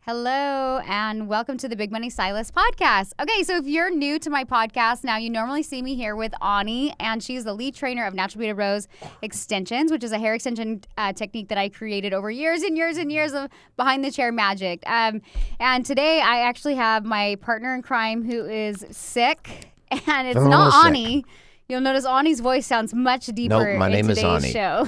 Hello, and welcome to the Big Money Stylist podcast. Okay, so if you're new to my podcast, now you normally see me here with Ani, and she's the lead trainer of Natural Beauty Rose Extensions, which is a hair extension technique that I created over years and years and years of behind the chair magic. And today I actually have my partner in crime who is sick, and it's not Ani. You'll notice Ani's voice sounds much deeper in today's show.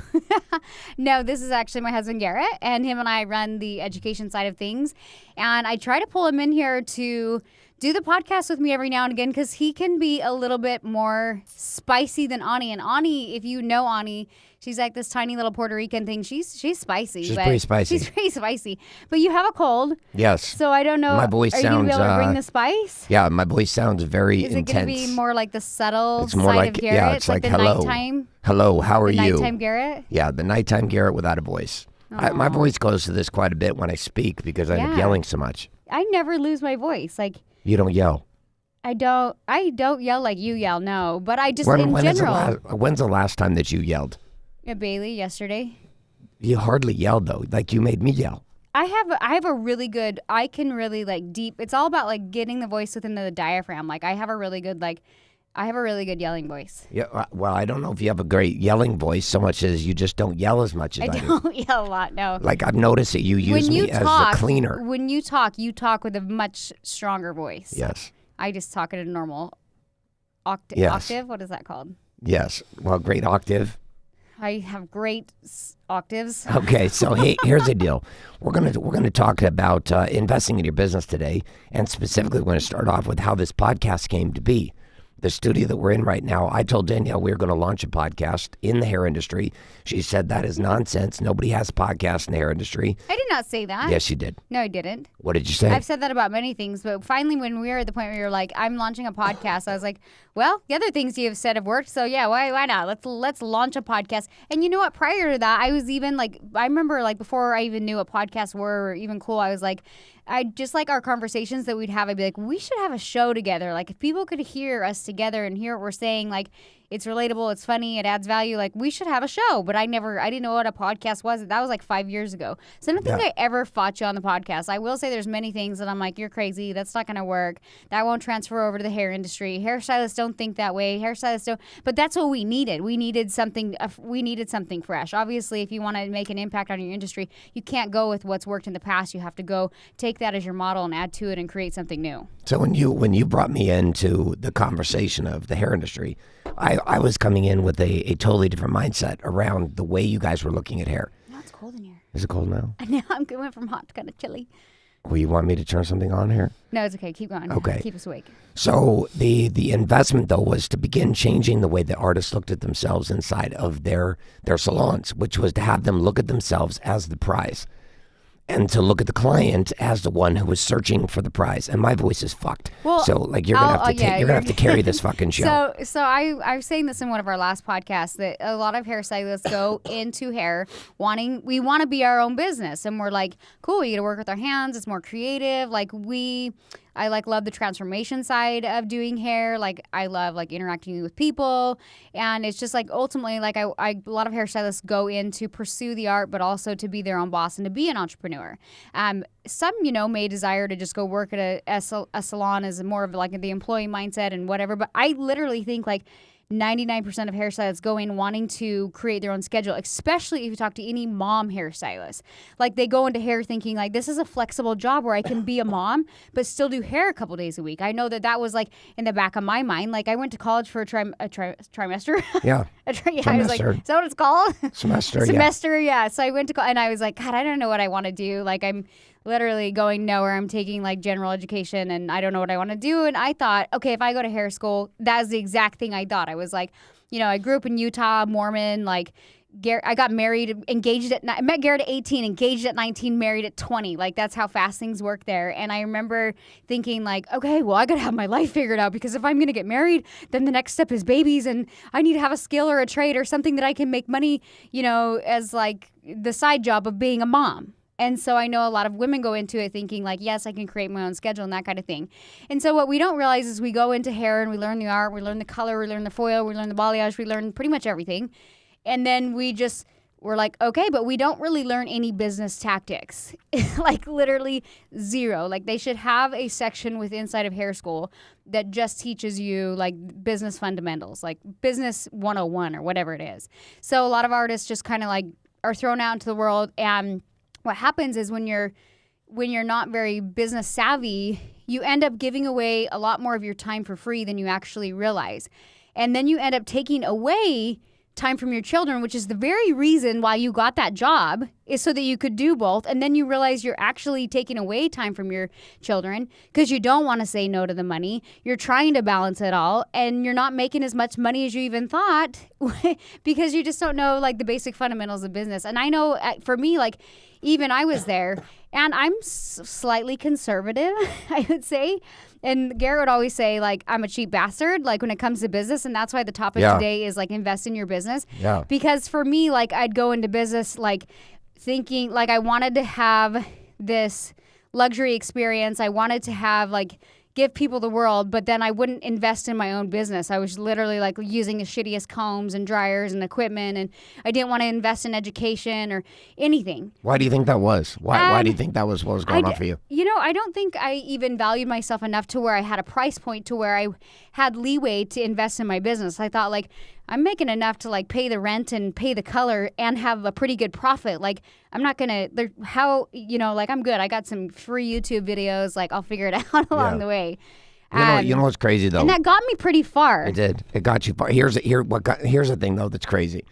No, this is actually my husband, Garrett, and him and I run the education side of things. And I try to pull him in here to do the podcast with me every now and again because he can be a little bit more spicy than Ani. And Ani, if you know Ani, she's like this tiny little Puerto Rican thing. She's spicy. She's pretty spicy. She's pretty spicy. But you have a cold. Yes. So I don't know. My voice sounds... Are you going to be able to bring the spice? Yeah, my voice sounds very intense. Is it going to be more like the subtle it's more side like, of Garrett? Yeah, it's like the hello. Nighttime? Hello, how are you? Nighttime Garrett? Yeah, the nighttime Garrett without a voice. My voice goes to this quite a bit when I speak because I end up yelling so much. I never lose my voice. Like you don't yell. I don't yell like you yell, no. But I just, in general. When's the last time that you yelled? At Bailey yesterday. You hardly yelled, though. Like, you made me yell. I have a really good, I can really, like, deep, it's all about, like, getting the voice within the diaphragm. Like, I have a really good yelling voice. Yeah, well, I don't know if you have a great yelling voice so much as you just don't yell as much as I do. I don't yell a lot, no. Like, I've noticed that you use me as the cleaner. When you talk with a much stronger voice. Yes. I just talk at a normal octave. What is that called? Yes. Well, great octave. I have great octaves. Okay, so hey, here's the deal. We're gonna talk about investing in your business today, and specifically, we're going to start off with how this podcast came to be. The studio that we're in right now, I told Danielle we were going to launch a podcast in the hair industry. She said that is nonsense. Nobody has a podcast in the hair industry. I did not say that. Yes, you did. No, I didn't. What did you say? I've said that about many things, but finally when we were at the point where you're like, I'm launching a podcast, I was like, well, the other things you have said have worked, so yeah, why not? Let's launch a podcast. And you know what? Prior to that, I was even like, I remember like before I even knew what podcasts were or even cool, I was like, I just like our conversations that we'd have. I'd be like, we should have a show together. Like if people could hear us together and hear what we're saying, like it's relatable, it's funny, it adds value. Like we should have a show. But I didn't know what a podcast was. That was like 5 years ago. So I don't think I ever fought you on the podcast. I will say there's many things that I'm like, you're crazy. That's not going to work. That won't transfer over to the hair industry. Hairstylists don't think that way. Hairstylists don't. But that's what we needed. We needed something fresh. Obviously, if you want to make an impact on your industry, you can't go with what's worked in the past. You have to go take that as your model and add to it and create something new. So when you brought me into the conversation of the hair industry, I was coming in with a totally different mindset around the way you guys were looking at hair. Now it's cold in here. Is it cold now? Now I'm going from hot to kind of chilly. Well, you want me to turn something on here? No, it's okay. Keep going. Okay. Keep us awake. So the investment, though, was to begin changing the way that artists looked at themselves inside of their salons, which was to have them look at themselves as the prize and to look at the client as the one who was searching for the prize. And my voice is fucked. Well, so like you're gonna have to carry this fucking show. So I was saying this in one of our last podcasts that a lot of hairstylists go into hair we want to be our own business, and we're like, cool, we get to work with our hands. It's more creative. I love the transformation side of doing hair. Like I love like interacting with people, and it's just like ultimately like a lot of hairstylists go in to pursue the art, but also to be their own boss and to be an entrepreneur. Some may desire to just go work at a salon as more of like the employee mindset and whatever. But I literally think like 99% of hairstylists go in wanting to create their own schedule, especially if you talk to any mom hairstylist. Like they go into hair thinking like this is a flexible job where I can be a mom but still do hair a couple days a week. I know that was like in the back of my mind. Like I went to college for a trimester. Yeah. I was like, is that what it's called? Semester, yeah. So I went to college and I was like, God, I don't know what I want to do. Like I'm literally going nowhere. I'm taking like general education and I don't know what I want to do. And I thought, okay, if I go to hair school, that's the exact thing I thought. I was like, I grew up in Utah, Mormon, like I got married, I met Garrett at 18, engaged at 19, married at 20. Like that's how fast things work there. And I remember thinking like, okay, well I gotta have my life figured out because if I'm gonna get married, then the next step is babies and I need to have a skill or a trade or something that I can make money, as like the side job of being a mom. And so I know a lot of women go into it thinking like, yes, I can create my own schedule and that kind of thing. And so what we don't realize is we go into hair and we learn the art, we learn the color, we learn the foil, we learn the balayage, we learn pretty much everything. And then we just we're like, okay, but we don't really learn any business tactics. Like literally zero. Like they should have a section with inside of hair school that just teaches you like business fundamentals, like business 101 or whatever it is. So a lot of artists just kind of like are thrown out into the world. And what happens is when you're not very business savvy, you end up giving away a lot more of your time for free than you actually realize. And then you end up taking away time from your children, which is the very reason why you got that job, is so that you could do both. And then you realize you're actually taking away time from your children because you don't want to say no to the money. You're trying to balance it all, and you're not making as much money as you even thought because you just don't know like the basic fundamentals of business. And I know for me, like even I was there, and I'm slightly conservative, I would say. And Garrett would always say, like, I'm a cheap bastard, like, when it comes to business. And that's why the topic today is, like, invest in your business. Yeah. Because for me, like, I'd go into business, like, thinking, like, I wanted to have this luxury experience. I wanted to have, like, give people the world, but then I wouldn't invest in my own business. I was literally like using the shittiest combs and dryers and equipment, and I didn't want to invest in education or anything. Why do you think that was? Why do you think that was what was going on for you? You know, I don't think I even valued myself enough to where I had a price point to where I had leeway to invest in my business. I thought like, I'm making enough to like pay the rent and pay the color and have a pretty good profit. Like I'm not going to, like I'm good. I got some free YouTube videos. Like I'll figure it out along the way. You know what's crazy though? And that got me pretty far. It did. It got you far. Here's the thing though that's crazy.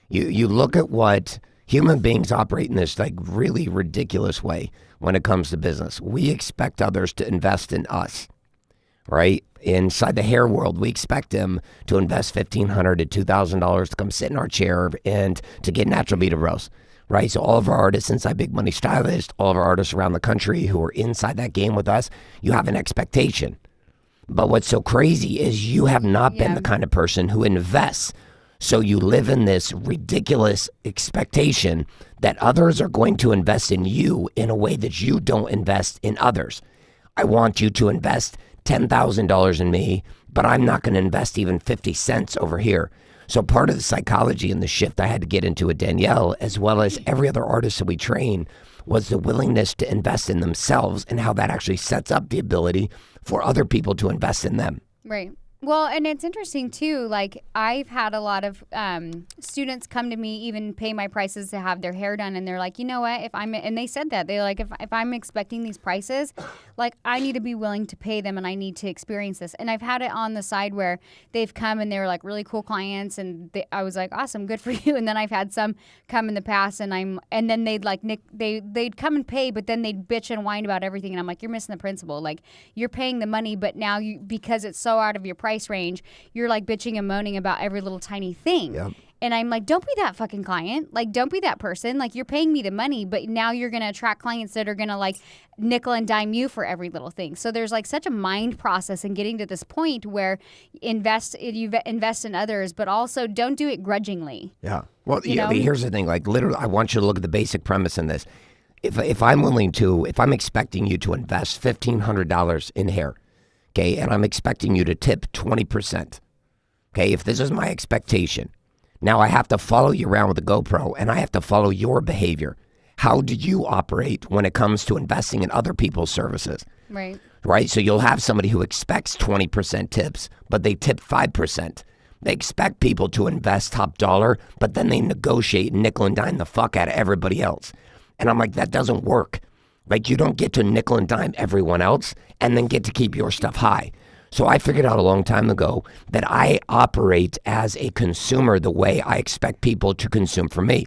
You look at what human beings operate in this like really ridiculous way when it comes to business. We expect others to invest in us, right? Inside the hair world, we expect them to invest $1,500 to $2,000 to come sit in our chair and to get natural bead rows, right? So all of our artists inside Big Money Stylist, all of our artists around the country who are inside that game with us, you have an expectation. But what's so crazy is you have not been the kind of person who invests. So you live in this ridiculous expectation that others are going to invest in you in a way that you don't invest in others. I want you to invest $10,000 in me, but I'm not going to invest even 50 cents over here. So part of the psychology and the shift I had to get into with Danielle, as well as every other artist that we train, was the willingness to invest in themselves and how that actually sets up the ability for other people to invest in them. Right. Well, and it's interesting too, like I've had a lot of students come to me, even pay my prices to have their hair done, and they're like, you know what, and they said that, they're like, if I'm expecting these prices, like I need to be willing to pay them and I need to experience this. And I've had it on the side where they've come and they were like really cool clients, and I was like, awesome, good for you. And then I've had some come in the past, and then they'd like, they'd come and pay, but then they'd bitch and whine about everything. And I'm like, you're missing the principle. Like you're paying the money, but now because it's so out of your price range, you're like bitching and moaning about every little tiny thing. Yep. And I'm like, don't be that fucking client. Like, don't be that person. Like, you're paying me the money, but now you're going to attract clients that are going to like nickel and dime you for every little thing. So there's like such a mind process in getting to this point where you invest in others, but also don't do it grudgingly. Yeah. Well, here's the thing. Like, literally, I want you to look at the basic premise in this. If I'm expecting you to invest $1,500 in hair, okay, and I'm expecting you to tip 20%, okay, if this is my expectation, now I have to follow you around with a GoPro and I have to follow your behavior. How do you operate when it comes to investing in other people's services? Right. Right? So you'll have somebody who expects 20% tips, but they tip 5%. They expect people to invest top dollar, but then they negotiate nickel and dime the fuck out of everybody else. And I'm like, that doesn't work. Like, you don't get to nickel and dime everyone else and then get to keep your stuff high. So I figured out a long time ago that I operate as a consumer the way I expect people to consume from me,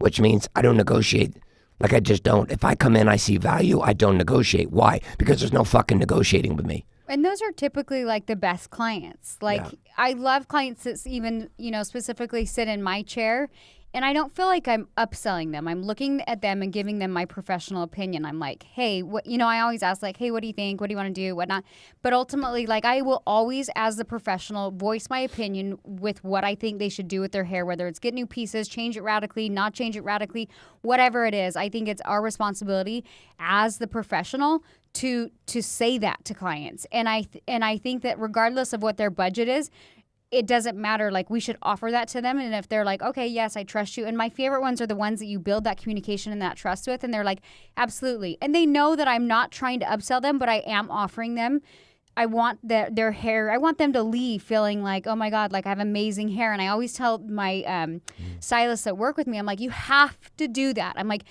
which means I don't negotiate. Like, I just don't. If I come in, I see value, I don't negotiate. Why? Because there's no fucking negotiating with me. And those are typically like the best clients. Like, I love clients that even, specifically sit in my chair. And I don't feel like I'm upselling them. I'm looking at them and giving them my professional opinion. I'm like, hey, I always ask like, hey, what do you think? What do you want to do? Whatnot. But ultimately, like, I will always, as the professional, voice my opinion with what I think they should do with their hair, whether it's get new pieces, change it radically, not change it radically, whatever it is. I think it's our responsibility as the professional to say that to clients. And I think that regardless of what their budget is, it doesn't matter. Like, we should offer that to them. And if they're like, okay, yes, I trust you. And my favorite ones are the ones that you build that communication and that trust with. And they're like, absolutely. And they know that I'm not trying to upsell them, but I am offering them. I want their hair. I want them to leave feeling like, oh my God, like I have amazing hair. And I always tell my stylists that work with me, I'm like, you have to do that. I'm like,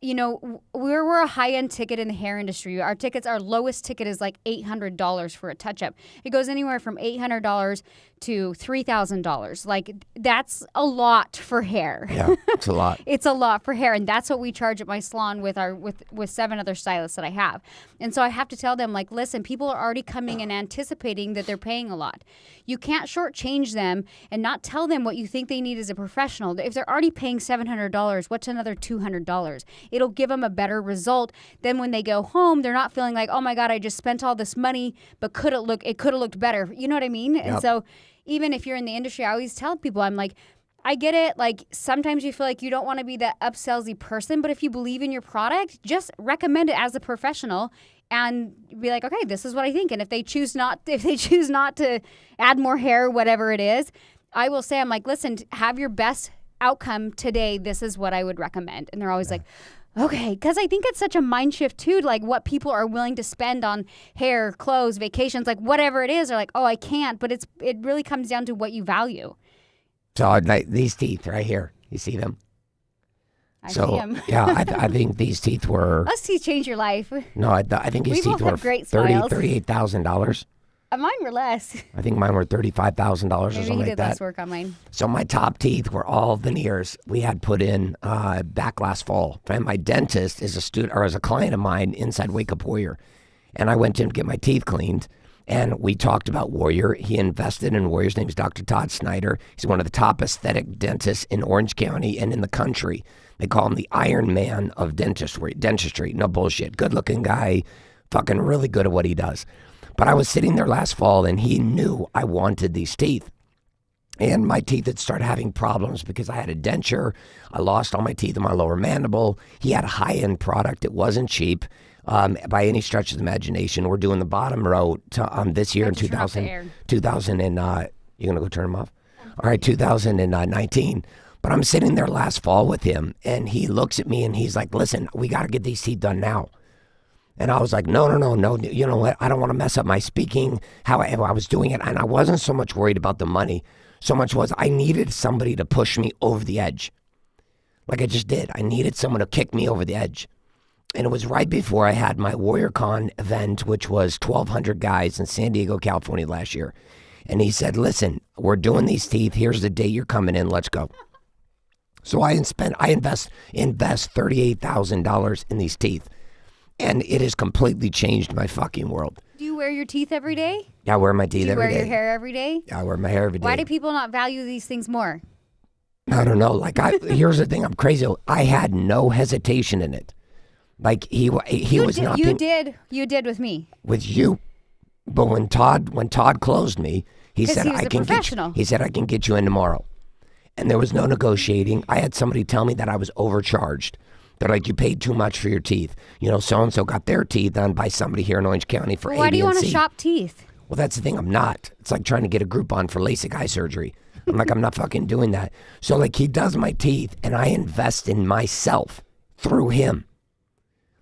you know, we're a high-end ticket in the hair industry. Our lowest ticket is like $800 for a touch-up. It goes anywhere from $800 to $3,000. Like, that's a lot for hair. Yeah, it's a lot. It's a lot for hair, and that's what we charge at my salon with 7 other stylists that I have. And so I have to tell them, like, listen, people are already coming and anticipating that they're paying a lot. You can't shortchange them and not tell them what you think they need as a professional. If they're already paying $700, what's another $200? It'll give them a better result. Then when they go home, they're not feeling like, oh my God, I just spent all this money, but it could have looked better. You know what I mean? Yep. And so even if you're in the industry, I always tell people, I'm like, I get it. Like, sometimes you feel like you don't want to be that upsellsy person, but if you believe in your product, just recommend it as a professional and be like, okay, this is what I think. And if they choose not to add more hair, whatever it is, I will say, I'm like, listen, have your best outcome today. This is what I would recommend. And they're always like, okay, because I think it's such a mind shift too, like what people are willing to spend on hair, clothes, vacations, like whatever it is. They're like, oh, I can't. But it really comes down to what you value. So like these teeth right here, you see them? I see them. Yeah, I think these teeth were. Those teeth change your life. No, I think these teeth were $38,000. Mine were less. I think mine were $35,000 or something like that. Maybe he did less work on mine. So my top teeth were all veneers. We had put in back last fall. And my dentist is a client of mine inside Wake Up Warrior. And I went in to get my teeth cleaned. And we talked about Warrior. He invested in Warrior. His name is Dr. Todd Snyder. He's one of the top aesthetic dentists in Orange County and in the country. They call him the Iron Man of dentistry. No bullshit. Good-looking guy. Fucking really good at what he does. But I was sitting there last fall, and he knew I wanted these teeth. And my teeth had started having problems because I had a denture. I lost all my teeth in my lower mandible. He had a high-end product. It wasn't cheap by any stretch of the imagination. We're doing the bottom row this year in 2000 and you're going to go turn them off? All right, 2019. But I'm sitting there last fall with him, and he looks at me, and he's like, listen, we got to get these teeth done now. And I was like, no. You know what? I don't want to mess up my speaking, how I was doing it. And I wasn't so much worried about the money. So much was I needed somebody to push me over the edge. Like I just did. I needed someone to kick me over the edge. And it was right before I had my WarriorCon event, which was 1,200 guys in San Diego, California last year. And he said, listen, we're doing these teeth. Here's the day you're coming in. Let's go. So I invest $38,000 in these teeth. And it has completely changed my fucking world. Do you wear your teeth every day? Yeah, I wear my teeth every day. Do you wear your hair every day? Yeah, I wear my hair every day. Why do people not value these things more? I don't know. Like, here's the thing. I'm crazy. I had no hesitation in it. Like, he was not. You did with me. With you. But when Todd closed me, he said, I can get you in tomorrow. And there was no negotiating. I had somebody tell me that I was overcharged. They're like, you paid too much for your teeth. You know, so-and-so got their teeth done by somebody here in Orange County for A, B, and C. Why do you want to shop teeth? Well, that's the thing. I'm not. It's like trying to get a Groupon for LASIK eye surgery. I'm like, I'm not fucking doing that. So, like, he does my teeth, and I invest in myself through him.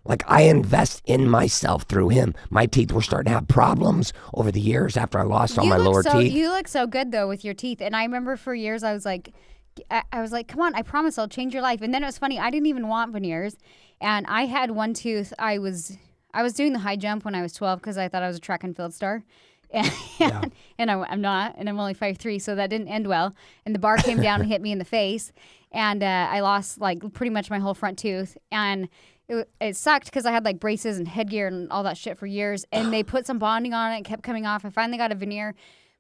Like, I invest in myself through him. My teeth were starting to have problems over the years after I lost all my lower teeth. You look so good, though, with your teeth. And I remember for years I was like, come on, I promise I'll change your life. And then it was funny, I didn't even want veneers. And I had one tooth, I was doing the high jump when I was 12 because I thought I was a track and field star. And I'm not, and I'm only 5'3", so that didn't end well. And the bar came down and hit me in the face. And I lost like pretty much my whole front tooth. And it sucked because I had like braces and headgear and all that shit for years. And they put some bonding on it and kept coming off. I finally got a veneer,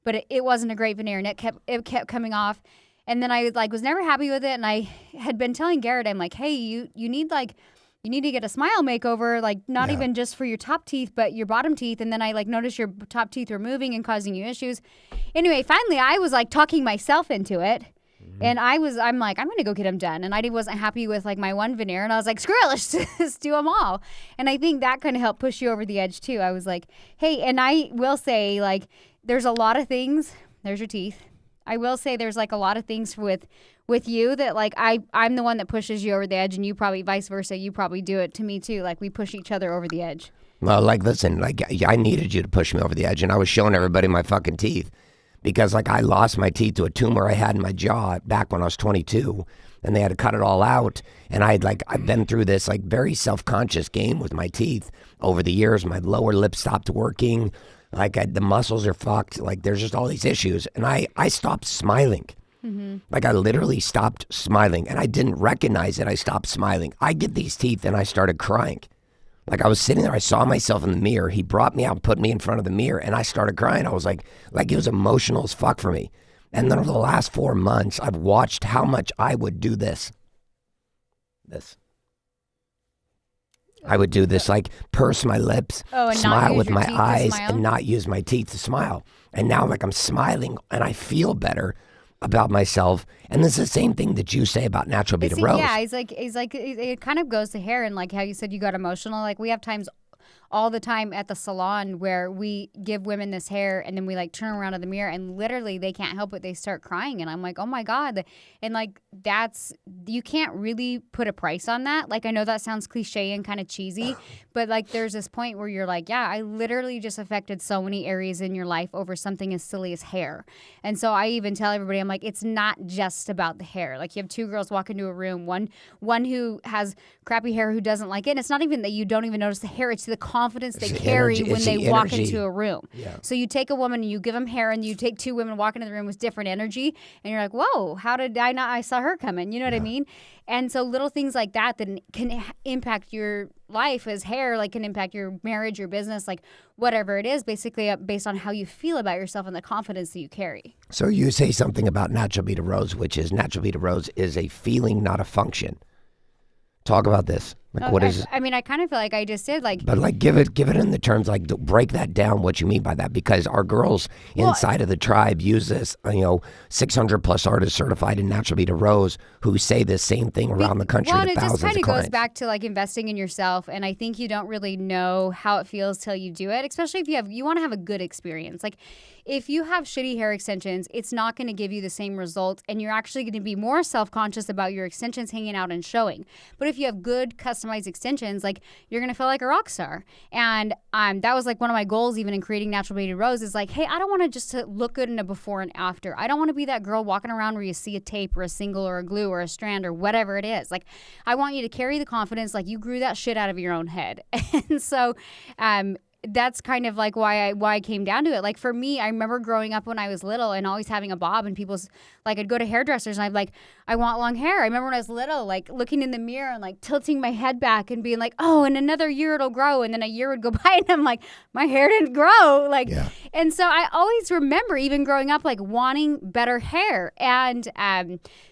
but it wasn't a great veneer, and it kept coming off. And then I was never happy with it, and I had been telling Garrett, I'm like, hey, you need to get a smile makeover, like not even just for your top teeth, but your bottom teeth. And then I noticed your top teeth were moving and causing you issues. Anyway, finally I was talking myself into it. Mm-hmm. And I'm like, I'm going to go get them done. And I wasn't happy with my one veneer, and I was like, screw it, let's just do them all. And I think that kind of helped push you over the edge too. I was like, hey, and I will say there's a lot of things. There's your teeth. I will say there's like a lot of things with you that like I'm the one that pushes you over the edge, and you probably vice versa. You probably do it to me too. Like we push each other over the edge. Well, like, listen, like, I needed you to push me over the edge, and I was showing everybody my fucking teeth because, like, I lost my teeth to a tumor I had in my jaw back when I was 22, and they had to cut it all out. And I've been through this, like, very self-conscious game with my teeth over the years. My lower lip stopped working. Like, the muscles are fucked. Like, there's just all these issues. And I stopped smiling. Mm-hmm. Like, I literally stopped smiling, and I didn't recognize that I stopped smiling. I get these teeth, and I started crying. Like, I was sitting there, I saw myself in the mirror. He brought me out, put me in front of the mirror, and I started crying. I was like it was emotional as fuck for me. And then over the last 4 months, I've watched how much I would do this. I would do this, like, purse my lips, smile with my eyes, and not use my teeth to smile. And now, like, I'm smiling, and I feel better about myself. And this is the same thing that you say about Natural Be the Rose. Yeah, he's like it kind of goes to hair, and like how you said you got emotional. Like we have times all the time at the salon where we give women this hair, and then we like turn around in the mirror, and literally they can't help it, they start crying, and I'm like, oh my God. And like you can't really put a price on that. Like I know that sounds cliche and kind of cheesy, but like there's this point where you're like, yeah, I literally just affected so many areas in your life over something as silly as hair. And so I even tell everybody, I'm like, it's not just about the hair. Like you have two girls walk into a room, one who has crappy hair who doesn't like it, and it's not even that you don't even notice the hair, it's the confidence they carry when they walk into a room. Yeah. So you take a woman and you give them hair, and you take two women walk into the room with different energy, and you're like, whoa, how did I not? I saw her coming. You know what I mean? And so little things like that can impact your life as hair, like can impact your marriage, your business, like whatever it is, basically based on how you feel about yourself and the confidence that you carry. So you say something about Natural Be the Rose, which is Natural Be the Rose is a feeling, not a function. Talk about this. Like, what is? I mean, I kind of feel like I just did, like. But like, give it in the terms, like, break that down. What you mean by that? Because our girls inside of the tribe use this. 600 plus artists certified in Natural Be the Rose who say the same thing around the country. Well, to and it thousands just kind of of clients. goes back to like investing in yourself, and I think you don't really know how it feels till you do it. Especially if you want to have a good experience. Like, if you have shitty hair extensions, it's not going to give you the same results, and you're actually going to be more self-conscious about your extensions hanging out and showing. But if you have good customized extensions, like, you're going to feel like a rock star. And that was like one of my goals even in creating Natural Be the Rose is like, hey, I don't want to just look good in a before and after. I don't want to be that girl walking around where you see a tape or a single or a glue or a strand or whatever it is. Like, I want you to carry the confidence like you grew that shit out of your own head. And so that's kind of like why I came down to it. Like for me, I remember growing up when I was little and always having a bob, and people's like, I'd go to hairdressers and I'd like, I want long hair. I remember when I was little, like looking in the mirror and like tilting my head back and being like, oh, in another year it'll grow. And then a year would go by and I'm like, my hair didn't grow. Like, yeah. And so I always remember even growing up, like wanting better hair. And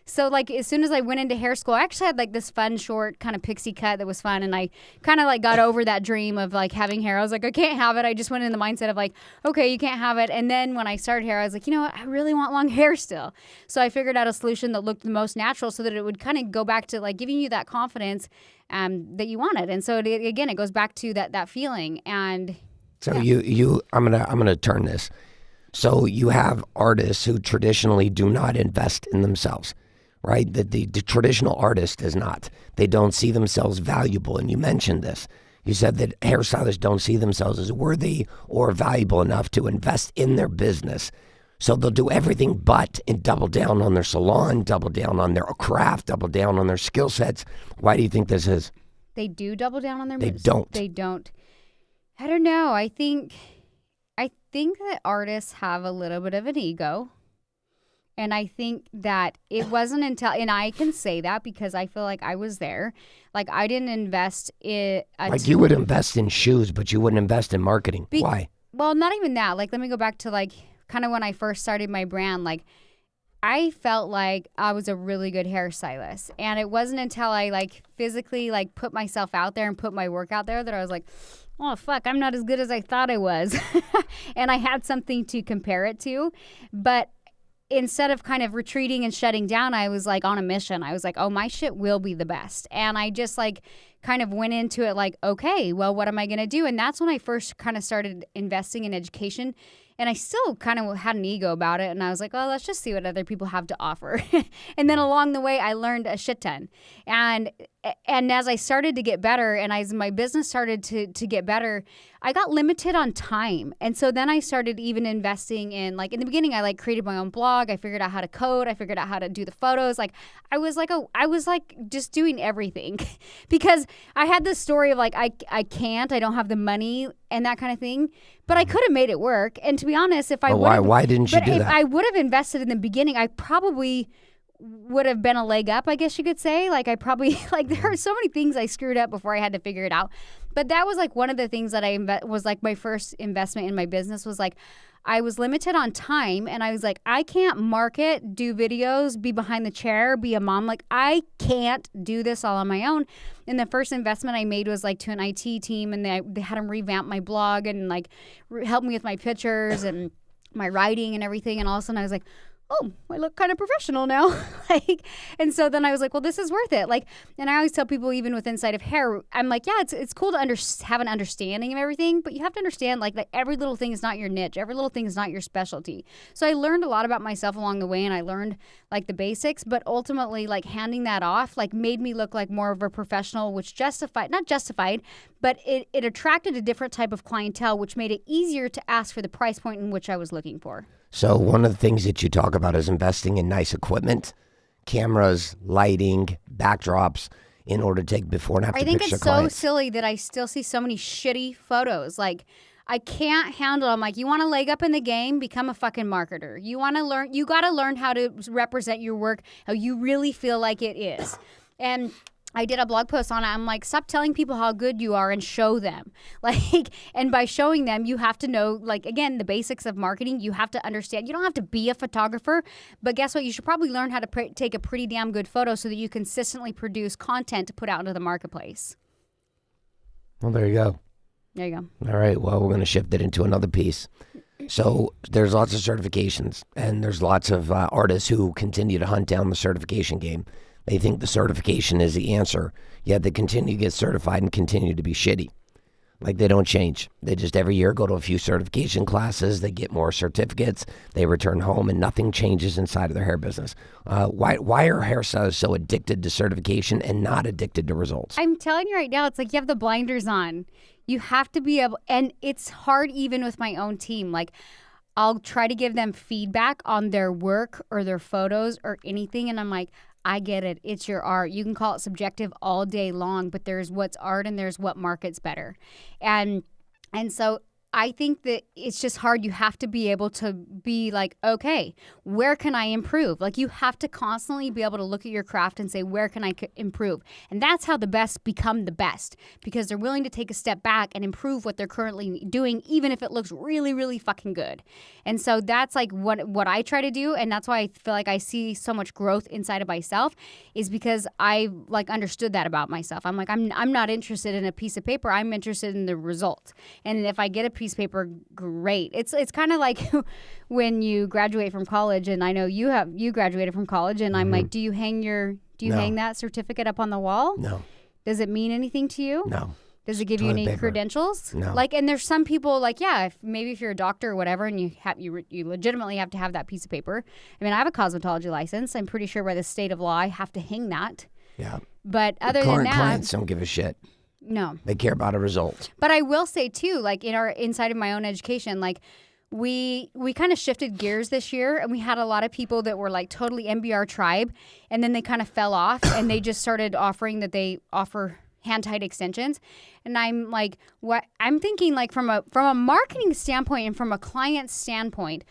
so like as soon as I went into hair school, I actually had like this fun short kind of pixie cut that was fun. And I kind of like got over that dream of like having hair. I was like, I can't have it. I just went in the mindset of like, okay, you can't have it. And then when I started hair, I was like, you know what? I really want long hair still. So I figured out a solution that looked the most natural so that it would kind of go back to like giving you that confidence that you wanted. And so it goes back to that feeling. And so I'm gonna turn this. So you have artists who traditionally do not invest in themselves, right? The traditional artist does not. They don't see themselves valuable. And you mentioned this. You said that hairstylists don't see themselves as worthy or valuable enough to invest in their business. So they'll do everything but and double down on their salon, double down on their craft, double down on their skill sets. Why do you think this is? They do double down on their They don't. They don't. I don't know. I think that artists have a little bit of an ego. And I think that it wasn't until, and I can say that because I feel like I was there. Like I didn't invest in. Like you would invest in shoes, but you wouldn't invest in marketing. Why? Well, not even that. Like, let me go back to like kind of when I first started my brand. Like, I felt like I was a really good hairstylist. And it wasn't until I like physically like put myself out there and put my work out there that I was like, oh, fuck, I'm not as good as I thought I was. And I had something to compare it to. But instead of kind of retreating and shutting down, I was like on a mission. I was like, oh, my shit will be the best. And I just like kind of went into it like, okay, well, what am I going to do? And that's when I first kind of started investing in education And I still kind of had an ego about it. And I was like, oh, let's just see what other people have to offer. And then along the way, I learned a shit ton. And as I started to get better and as my business started to get better, I got limited on time. And so then I started even investing in, like, in the beginning, I like created my own blog. I figured out how to code. I figured out how to do the photos. Like, I was like just doing everything because I had this story of like, I don't have the money and that kind of thing, but I could have made it work. And to be honest, if I would why didn't you do that? If I would have invested in the beginning, I probably would have been a leg up, I guess you could say. Like, I probably, like, there are so many things I screwed up before I had to figure it out. But that was like one of the things that was like my first investment in my business was like, I was limited on time and I was like, I can't market, do videos, be behind the chair, be a mom. Like, I can't do this all on my own. And the first investment I made was like to an IT team, and they had them revamp my blog and like help me with my pictures and my writing and everything. And all of a sudden I was like, oh, I look kind of professional now. Like, and so then I was like, well, this is worth it. Like, and I always tell people, even with inside of hair, I'm like, yeah, it's cool to have an understanding of everything, but you have to understand like that every little thing is not your niche. Every little thing is not your specialty. So I learned a lot about myself along the way, and I learned like the basics, but ultimately like handing that off like made me look like more of a professional, which not justified, but it attracted a different type of clientele, which made it easier to ask for the price point in which I was looking for. So one of the things that you talk about is investing in nice equipment, cameras, lighting, backdrops, in order to take before and after picture clients. I think it's so silly that I still see so many shitty photos. Like, I can't handle it. I'm like, you want to leg up in the game? Become a fucking marketer. You got to learn how to represent your work, how you really feel like it is. And I did a blog post on it. I'm like, stop telling people how good you are and show them. Like, and by showing them, you have to know, like, again, the basics of marketing. You have to understand. You don't have to be a photographer, but guess what? You should probably learn how to take a pretty damn good photo so that you consistently produce content to put out into the marketplace. Well, there you go. There you go. All right. Well, we're going to shift it into another piece. So there's lots of certifications, and there's lots of artists who continue to hunt down the certification game. They think the certification is the answer, yet they continue to get certified and continue to be shitty. Like, they don't change. They just every year go to a few certification classes, they get more certificates, they return home, and nothing changes inside of their hair business. Why are hairstylists so addicted to certification and not addicted to results? I'm telling you right now, it's like you have the blinders on. You have to be able, and it's hard even with my own team. Like, I'll try to give them feedback on their work or their photos or anything, and I'm like, I get it. It's your art. You can call it subjective all day long, but there's what's art and there's what markets better. And so I think that it's just hard. You have to be able to be like, okay, where can I improve? Like, you have to constantly be able to look at your craft and say, where can I improve? And that's how the best become the best, because they're willing to take a step back and improve what they're currently doing, even if it looks really, really fucking good. And so that's like what I try to do. And that's why I feel like I see so much growth inside of myself, is because I like understood that about myself. I'm like, I'm not interested in a piece of paper. I'm interested in the result. And if I get a piece of paper, great. It's kind of like when you graduate from college, and I know you graduated from college, and I'm like, do you hang that certificate up on the wall? No. Does it mean anything to you? No. Does it give you any credentials? No. Like, and there's some people like, yeah, if you're a doctor or whatever, and you legitimately have to have that piece of paper. I mean, I have a cosmetology license. I'm pretty sure by the state of law, I have to hang that. Yeah. But other than that, clients don't give a shit. No. They care about a result. But I will say too, like inside of my own education, like we kind of shifted gears this year, and we had a lot of people that were like totally MBR tribe, and then they kind of fell off and they just started offering that they offer hand-tied extensions. And I'm like, what I'm thinking, like from a marketing standpoint and from a client standpoint,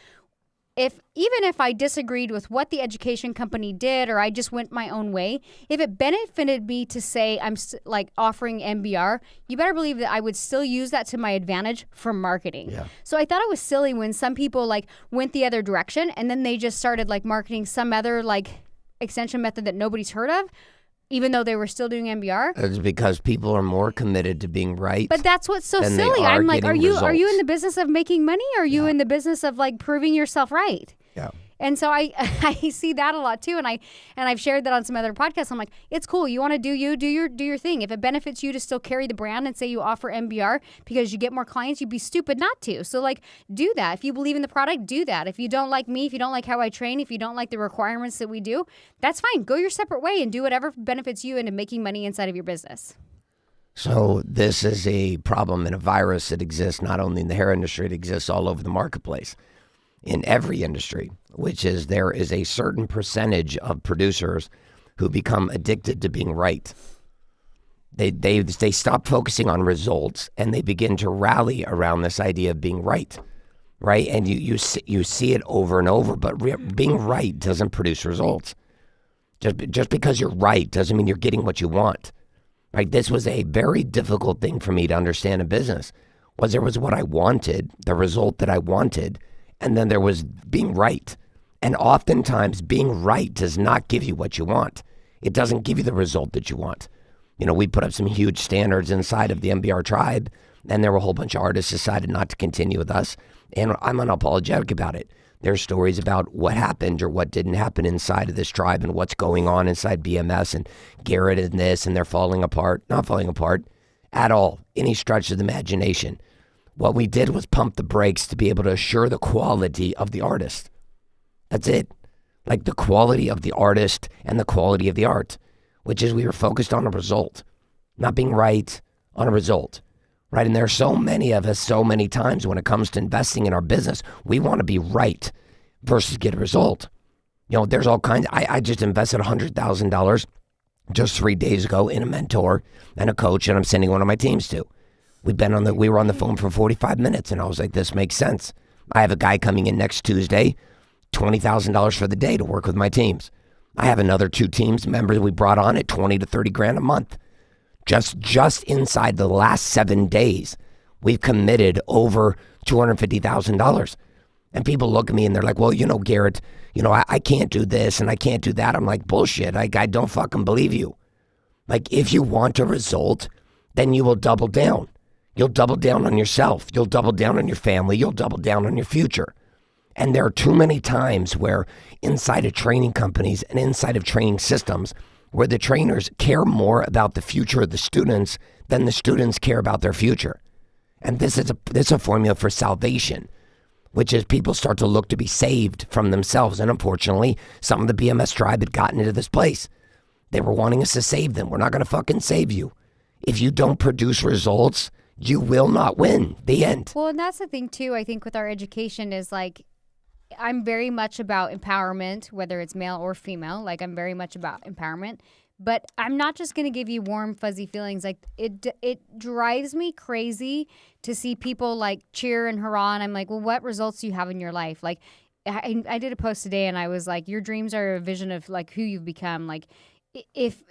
even if I disagreed with what the education company did, or I just went my own way, if it benefited me to say I'm like offering MBR, you better believe that I would still use that to my advantage for marketing. Yeah. So I thought it was silly when some people like went the other direction, and then they just started like marketing some other like extension method that nobody's heard of, even though they were still doing MBR. It's because people are more committed to being right. But that's what's so silly. I'm like, are you in the business of making money, or are you in the business of like proving yourself right? Yeah. And so I I see that a lot too, and I've shared that on some other podcasts. I'm like, it's cool. You want to do your thing. If it benefits you to still carry the brand and say you offer MBR because you get more clients, you'd be stupid not to. So like, do that. If you believe in the product, do that. If you don't like me, if you don't like how I train, if you don't like the requirements that we do, that's fine. Go your separate way and do whatever benefits you into making money inside of your business. So this is a problem and a virus that exists not only in the hair industry, it exists all over the marketplace, in every industry, which is there is a certain percentage of producers who become addicted to being right. They stop focusing on results and they begin to rally around this idea of being right, right? And you see it over and over, but being right doesn't produce results. Just because you're right doesn't mean you're getting what you want. Right? This was a very difficult thing for me to understand in business. There was what I wanted, the result that I wanted, and then there was being right. And oftentimes being right does not give you what you want. It doesn't give you the result that you want. You know, we put up some huge standards inside of the MBR tribe, and there were a whole bunch of artists decided not to continue with us, and I'm unapologetic about it. There's stories about what happened or what didn't happen inside of this tribe and what's going on inside BMS and Garrett and this, and they're falling apart. Not falling apart at all, any stretch of the imagination. What we did was pump the brakes to be able to assure the quality of the artist. That's it. Like the quality of the artist and the quality of the art, which is we were focused on a result, not being right, on a result. Right, and there are so many of us, so many times when it comes to investing in our business, we want to be right versus get a result. You know, there's all kinds. I just invested $100,000 just 3 days ago in a mentor and a coach, and I'm sending one of my teams to. We were on the phone for 45 minutes, and I was like, this makes sense. I have a guy coming in next Tuesday, $20,000 for the day to work with my teams. I have another 2 teams members we brought on at 20 to 30 grand a month. Just inside the last 7 days, we've committed over $250,000. And people look at me and they're like, well, you know, Garrett, you know, I can't do this and I can't do that. I'm like, bullshit. I don't fucking believe you. Like, if you want a result, then you will double down. You'll double down on yourself. You'll double down on your family. You'll double down on your future. And there are too many times where inside of training companies and inside of training systems, where the trainers care more about the future of the students than the students care about their future. And this is a formula for salvation, which is people start to look to be saved from themselves. And unfortunately, some of the BMS tribe had gotten into this place. They were wanting us to save them. We're not going to fucking save you. If you don't produce results, you will not win. The end. Well, and that's the thing too, I think with our education is like, I'm very much about empowerment, whether it's male or female. Like, I'm very much about empowerment. But I'm not just going to give you warm, fuzzy feelings. Like, it drives me crazy to see people, like, cheer and hurrah. And I'm like, well, what results do you have in your life? Like, I did a post today, and I was like, your dreams are a vision of, like, who you've become. Like, if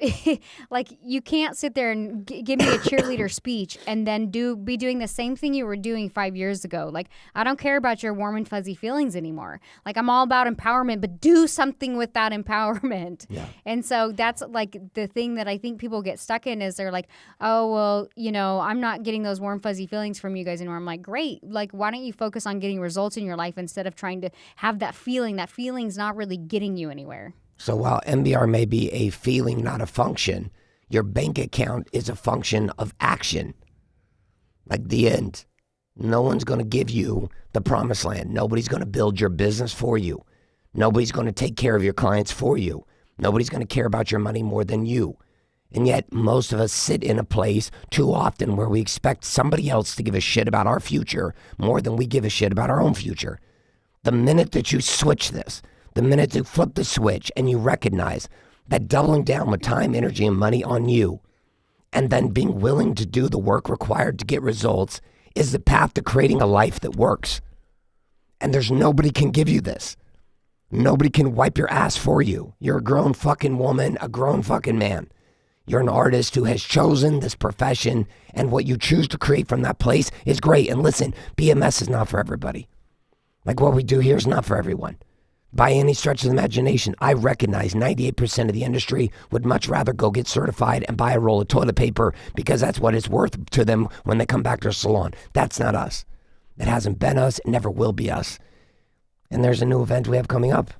like, you can't sit there and give me a cheerleader speech and then be doing the same thing you were doing 5 years ago. Like, I don't care about your warm and fuzzy feelings anymore. Like, I'm all about empowerment, but do something with that empowerment. Yeah. And so that's like the thing that I think people get stuck in is they're like, oh, well, you know, I'm not getting those warm fuzzy feelings from you guys anymore. I'm like, great. Like, why don't you focus on getting results in your life instead of trying to have that feeling? That feeling's not really getting you anywhere. So while MBR may be a feeling, not a function, your bank account is a function of action. Like, the end. No one's going to give you the promised land. Nobody's going to build your business for you. Nobody's going to take care of your clients for you. Nobody's going to care about your money more than you. And yet most of us sit in a place too often where we expect somebody else to give a shit about our future more than we give a shit about our own future. The minute that you switch this, the minute you flip the switch and you recognize that doubling down with time, energy, and money on you, and then being willing to do the work required to get results is the path to creating a life that works. And there's nobody can give you this. Nobody can wipe your ass for you. You're a grown fucking woman, a grown fucking man. You're an artist who has chosen this profession, and what you choose to create from that place is great. And listen, BMS is not for everybody. Like, what we do here is not for everyone. By any stretch of the imagination, I recognize 98% of the industry would much rather go get certified and buy a roll of toilet paper because that's what it's worth to them when they come back to a salon. That's not us. It hasn't been us. It never will be us. And there's a new event we have coming up.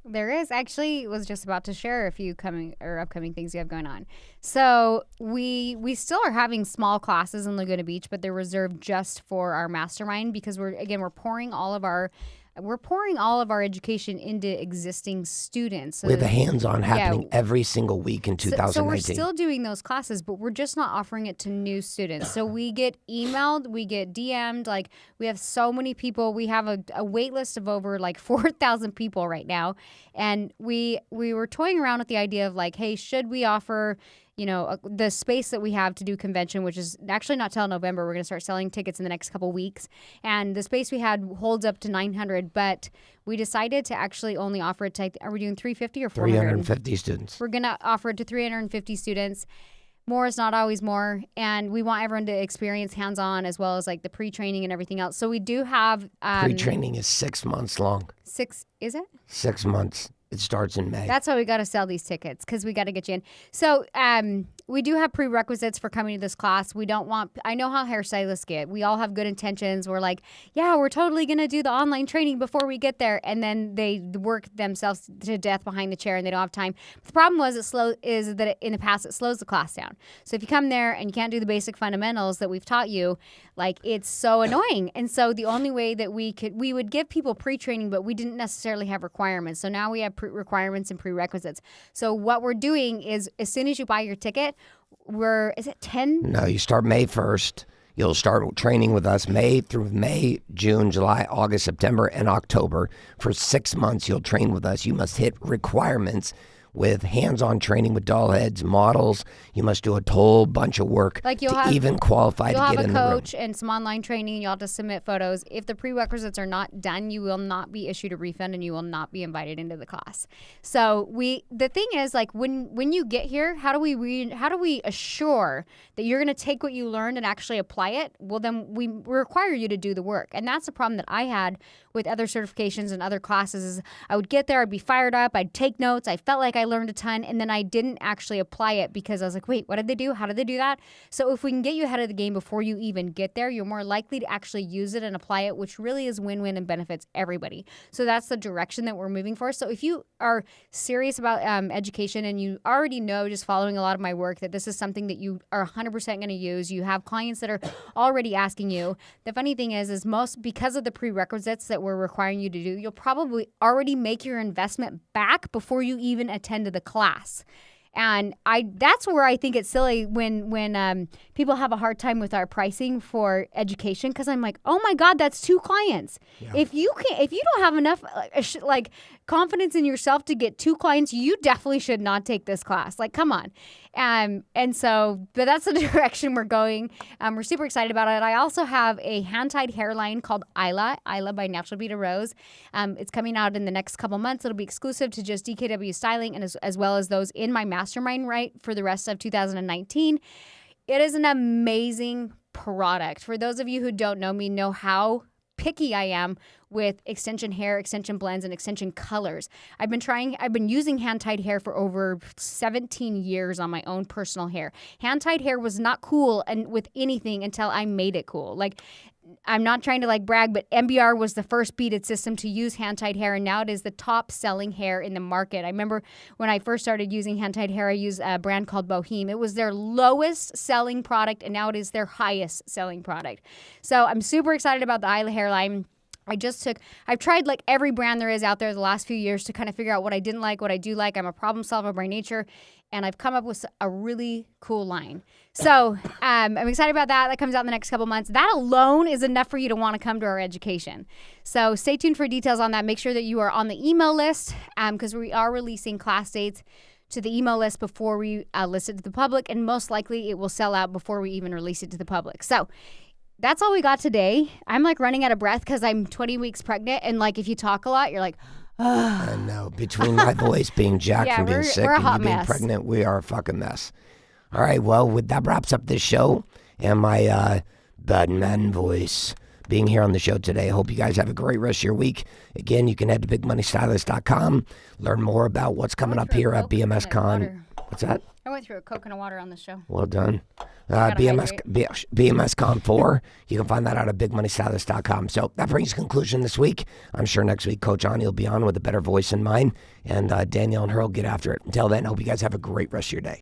There is actually was just about to share a few upcoming things you have going on. So we still are having small classes in Laguna Beach, but they're reserved just for our mastermind because we're pouring all of our education into existing students. So with the hands-on happening every single week in 2019. So we're still doing those classes, but we're just not offering it to new students. So we get emailed, we get DM'd. Like, we have so many people. We have a wait list of over like 4,000 people right now. And we were toying around with the idea of like, hey, should we offer the space that we have to do convention, which is actually not till November. We're going to start selling tickets in the next couple weeks. And the space we had holds up to 900, but we decided to actually only offer it to, are we doing 350 or 400? 350 students. We're going to offer it to 350 students. More is not always more. And we want everyone to experience hands-on as well as like the pre-training and everything else. So we do have... pre-training is 6 months long. Is it? 6 months. It starts in May. That's why we got to sell these tickets because we got to get you in. So we do have prerequisites for coming to this class. I know how hairstylists get. We all have good intentions. We're like, yeah, we're totally going to do the online training before we get there. And then they work themselves to death behind the chair and they don't have time. But the problem in the past, it slows the class down. So if you come there and you can't do the basic fundamentals that we've taught you, like, it's so annoying. And so the only way that we would give people pre-training, but we didn't necessarily have requirements. So now we have requirements and prerequisites. So what we're doing is, as soon as you buy your ticket, is it 10? No, you start May 1st. You'll start training with us May, June, July, August, September, and October. For 6 months, you'll train with us. You must hit requirements with hands-on training with doll heads, models. You must do a whole bunch of work even qualify to get in the room. You'll have a coach and some online training. You'll have to submit photos. If the prerequisites are not done, you will not be issued a refund and you will not be invited into the class. So the thing is, like, when you get here, how do we assure that you're going to take what you learned and actually apply it? Well, then we require you to do the work. And that's a problem that I had with other certifications and other classes is I would get there, I'd be fired up, I'd take notes, I felt like I learned a ton, and then I didn't actually apply it because I was like, wait, what did they do? How did they do that? So if we can get you ahead of the game before you even get there, you're more likely to actually use it and apply it, which really is win-win and benefits everybody. So that's the direction that we're moving for. So if you are serious about education and you already know, just following a lot of my work, that this is something that you are 100% going to use, you have clients that are already asking you. The funny thing is because of the prerequisites that we're requiring you to do, you'll probably already make your investment back before you even attend to the class. And that's where I think it's silly when people have a hard time with our pricing for education, because I'm like, oh my God, that's 2 clients. Yeah. If you don't have enough like confidence in yourself to get 2 clients, you definitely should not take this class. Like, come on. But that's the direction we're going. We're super excited about it. I also have a hand-tied hairline called Isla by Natural Beauty Rose. It's coming out in the next couple months. It'll be exclusive to just DKW Styling and as well as those in my mastermind, right, for the rest of 2019. It is an amazing product. For those of you who don't know me, know how picky I am with extension hair, extension blends, and extension colors. I've been using hand-tied hair for over 17 years on my own personal hair. Hand-tied hair was not cool and with anything until I made it cool. Like, I'm not trying to brag, but MBR was the first beaded system to use hand-tied hair, and now it is the top-selling hair in the market. I remember when I first started using hand-tied hair, I used a brand called Boheme. It was their lowest-selling product, and now it is their highest-selling product. So I'm super excited about the Isla hairline. I've tried every brand there is out there the last few years to kind of figure out what I didn't like, what I do like. I'm a problem solver by nature, and I've come up with a really cool line. So I'm excited about that. That comes out in the next couple months. That alone is enough for you to want to come to our education. So stay tuned for details on that. Make sure that you are on the email list because we are releasing class dates to the email list before we list it to the public, and most likely it will sell out before we even release it to the public. So that's all we got today. I'm running out of breath because I'm 20 weeks pregnant, and if you talk a lot, you're like, ugh. I know. Between my voice being jacked from being sick and you being pregnant, we are a fucking mess. All right, well, that wraps up this show and my bad man voice being here on the show today. I hope you guys have a great rest of your week. Again, you can head to bigmoneystylist.com, learn more about what's coming up here at BMS Con. What's that? I went through a coconut water on the show. Well done. Gotta BMS Con 4. You can find that out at bigmoneystylist.com. So that brings conclusion this week. I'm sure next week Coach Ani will be on with a better voice in mind. And Danielle and her will get after it. Until then, I hope you guys have a great rest of your day.